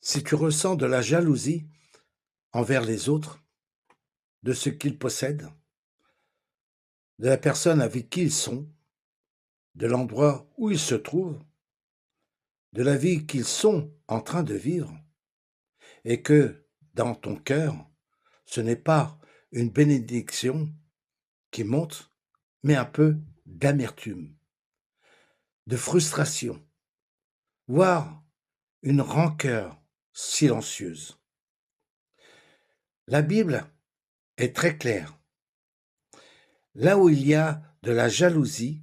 Si tu ressens de la jalousie envers les autres, de ce qu'ils possèdent, de la personne avec qui ils sont, de l'endroit où ils se trouvent, de la vie qu'ils sont en train de vivre, et que, dans ton cœur, ce n'est pas une bénédiction qui monte, mais un peu d'amertume, de frustration, voire une rancœur silencieuse. La Bible est très claire. Là où il y a de la jalousie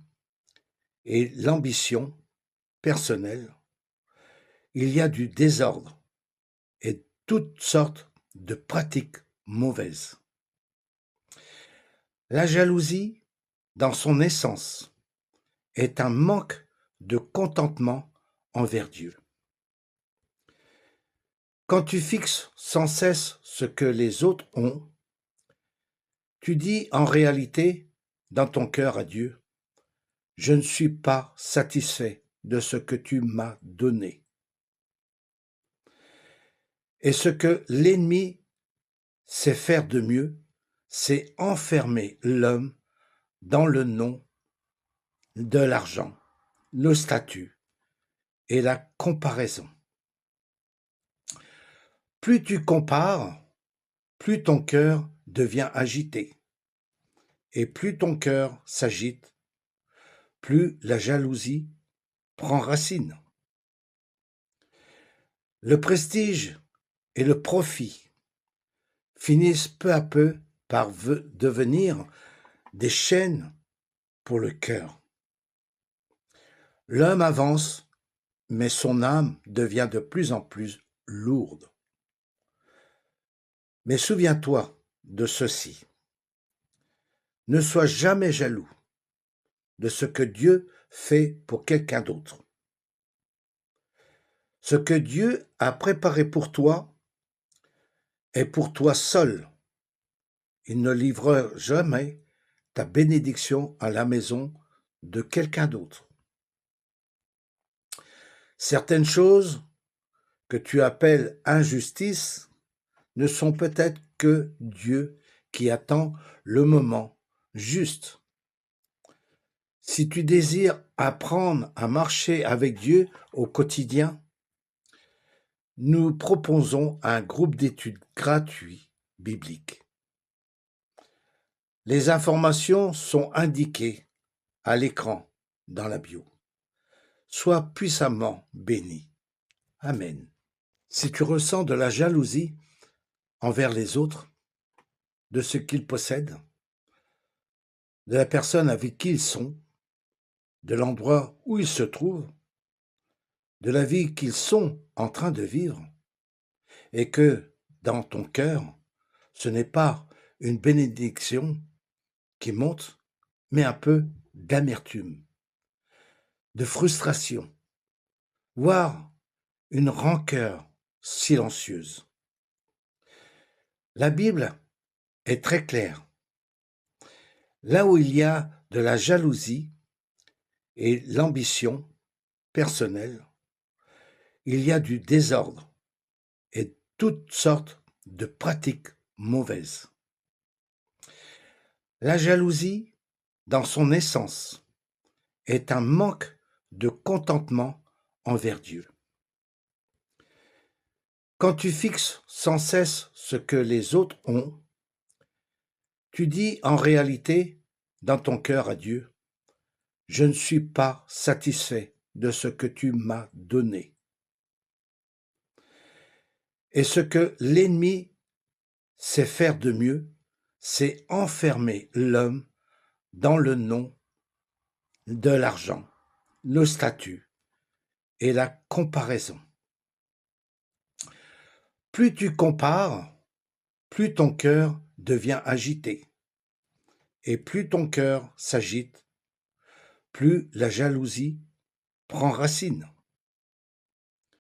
et l'ambition personnelle, il y a du désordre et toutes sortes de pratiques mauvaises. La jalousie, dans son essence, est un manque de contentement envers Dieu. Quand tu fixes sans cesse ce que les autres ont, tu dis en réalité dans ton cœur à Dieu, je ne suis pas satisfait de ce que tu m'as donné. Et ce que l'ennemi sait faire de mieux, c'est enfermer l'homme dans le nom de l'argent, le statut et la comparaison. Plus tu compares, plus ton cœur devient agité. Et plus ton cœur s'agite, plus la jalousie prend racine. Le prestige et le profit finissent peu à peu par devenir des chaînes pour le cœur. L'homme avance, mais son âme devient de plus en plus lourde. Mais souviens-toi de ceci. Ne sois jamais jaloux de ce que Dieu fait pour quelqu'un d'autre. Ce que Dieu a préparé pour toi est pour toi seul. Il ne livre jamais ta bénédiction à la maison de quelqu'un d'autre. Certaines choses que tu appelles injustice ne sont peut-être que Dieu qui attend le moment juste. Si tu désires apprendre à marcher avec Dieu au quotidien, nous proposons un groupe d'études gratuit biblique. Les informations sont indiquées à l'écran dans la bio. Sois puissamment béni. Amen. Si tu ressens de la jalousie envers les autres, de ce qu'ils possèdent, de la personne avec qui ils sont, de l'endroit où ils se trouvent, de la vie qu'ils sont en train de vivre, et que, dans ton cœur, ce n'est pas une bénédiction qui monte, mais un peu d'amertume, de frustration, voire une rancœur silencieuse. La Bible est très claire. Là où il y a de la jalousie et l'ambition personnelle, il y a du désordre et toutes sortes de pratiques mauvaises. La jalousie, dans son essence, est un manque de contentement envers Dieu. Quand tu fixes sans cesse ce que les autres ont, tu dis en réalité dans ton cœur à Dieu, je ne suis pas satisfait de ce que tu m'as donné. Et ce que l'ennemi sait faire de mieux, c'est enfermer l'homme dans le nom de l'argent, le statut et la comparaison. Plus tu compares, plus ton cœur devient agité. Et plus ton cœur s'agite, plus la jalousie prend racine.